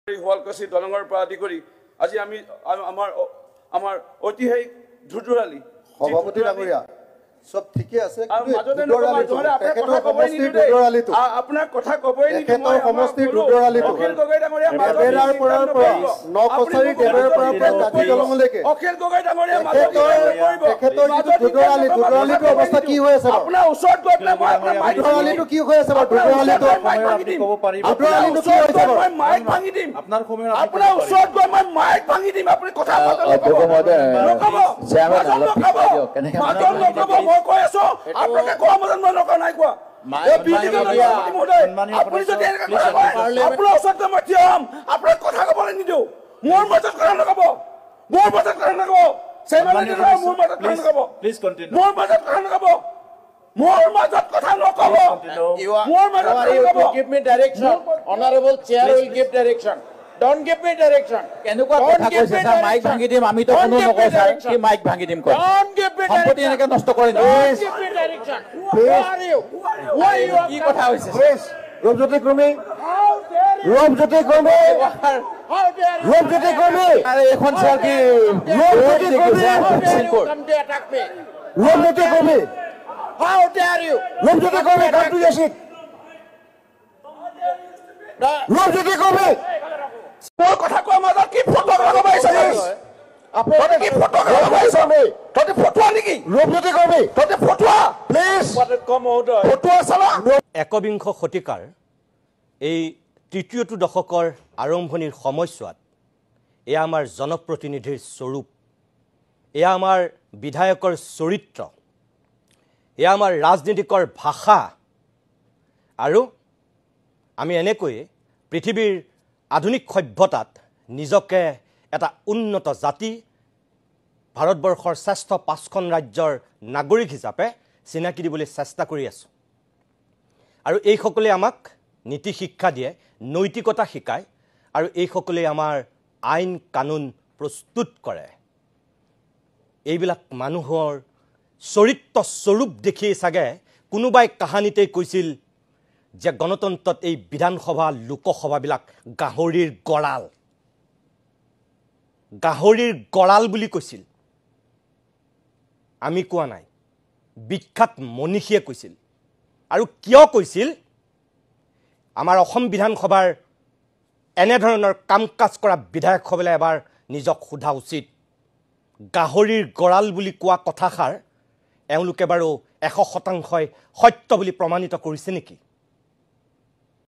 শুৱালকুছি দলঙৰ পৰা আদি কৰি আজি আমি আমাৰ ঐতিহাসিক ধুধুৰালি সভাপতি ডাঙৰীয়া সব ঠিকে আছে আপোনাৰ কথা কবই তেখেতৰ সমষ্টিৰ ধুধুৰালিটো দেবেৰাৰ পৰা নকছাৰী দেবেৰাৰ পৰা কাজি দলঙলৈকে অখিল গগৈ ডাঙৰীয়া তেখেতৰ যিটো ধুধুৰালিটো অৱস্থা কি হৈ আছে আপোনাৰ ওচৰত গৈ পেলাই ধুধুৰালিটো কি হৈ আছে ধুধুৰালিটো কি হৈছে মই মাইক ভাঙি দিম আপোনাৰ ওচৰত গৈ মই মাইক ভাঙি দিম আপুনি কথা মই কৈ আছো আপোনালোকে কোৱা মতে মই নকওঁ নাই কোৱা আপুনি যদি আপোনাৰ ওচৰত মই থিয় হ'ম আপোনাক কথা ক'বলৈ নিদিওঁ মোৰ মাজত কথা নক'ব মোৰ মাজত কথা নক'ব মোৰ মাজত কথা নক'ব মোৰ মাজত কথা নক'ব মোৰ মাজত কথা নক'ব মোৰ মাজত give me direction honorable chair will give direction don't give me direction কেনেকুৱা কথা কৈছে স্যার মাইক ভাঙি দিম আমি তো কোনো নকওঁ স্যার কি মাইক ভাঙি দিম কয় don't give me সম্পত্তি এনেকে নষ্ট কৰি don't give me direction who are you কি কথা হৈছে ৰূপজ্যোতি কৰ্মী ৰূপজ্যোতি কৰ্মী আৰে এখন স্যাৰ কি ৰূপজ্যোতি কৰ্মী come to attack me Rupjyoti কৰ্মী how dare you ৰূপজ্যোতি কৰ্মী কামটো আছে ৰূপজ্যোতি কৰ্মী মোৰ কথা কোৱা মাজত কি ফটো লগাব আহিছে আপুনি কি ফটো লগাব আহিছে তহঁতি ফটোৱা নেকি ৰূপজ্যোতি কৰ্মী তহঁতি ফটোৱা প্লিজ ফটোৱা চালা একবিংশ শতিকাৰ এই তৃতীয়টো দশকৰ আৰম্ভণিৰ সময়ছোৱাত এয়া আমাৰ জনপ্ৰতিনিধিৰ স্বৰূপ এয়া আমাৰ বিধায়কৰ চৰিত্ৰ এয়া আমাৰ ৰাজনীতিকৰ ভাষা আৰু আমি এনেকৈ পৃথিৱীৰ আধুনিক সভ্যতাত নিজকে এটা উন্নত জাতি ভাৰতবৰ্ষৰ শ্ৰেষ্ঠ ৫খন ৰাজ্যৰ নাগৰিক হিচাপে চিনাকি দিবলৈ চেষ্টা কৰি আছোঁ আৰু এই সকলে আমাক নীতি শিক্ষা দিয়ে নৈতিকতা শিকায় আৰু এই সকলে আমাৰ আইন কানুন প্ৰস্তুত কৰে এইবিলাক মানুহৰ চৰিত্ৰ স্বৰূপ দেখি চাগে কোনোবাই কাহানীতে কৈছিল যে গণতন্ত্ৰত এই বিধানসভা লোকসভাবিলাক গাহৰিৰ গড়াল বুলি কৈছিল আমি কোৱা নাই বিখ্যাত মনীষীয়ে কৈছিল আৰু কিয় কৈছিল আমাৰ অসম বিধানসভাৰ এনে ধৰণৰ কামকাজ কৰা বিধায়কসকলে এবাৰ নিজক সোধা উচিত গাহৰিৰ গড়াল বুলি কোৱা কথাষাৰ এওঁলোকে বাৰু ১০০% সত্য বুলি প্ৰমাণিত কৰিছে নেকি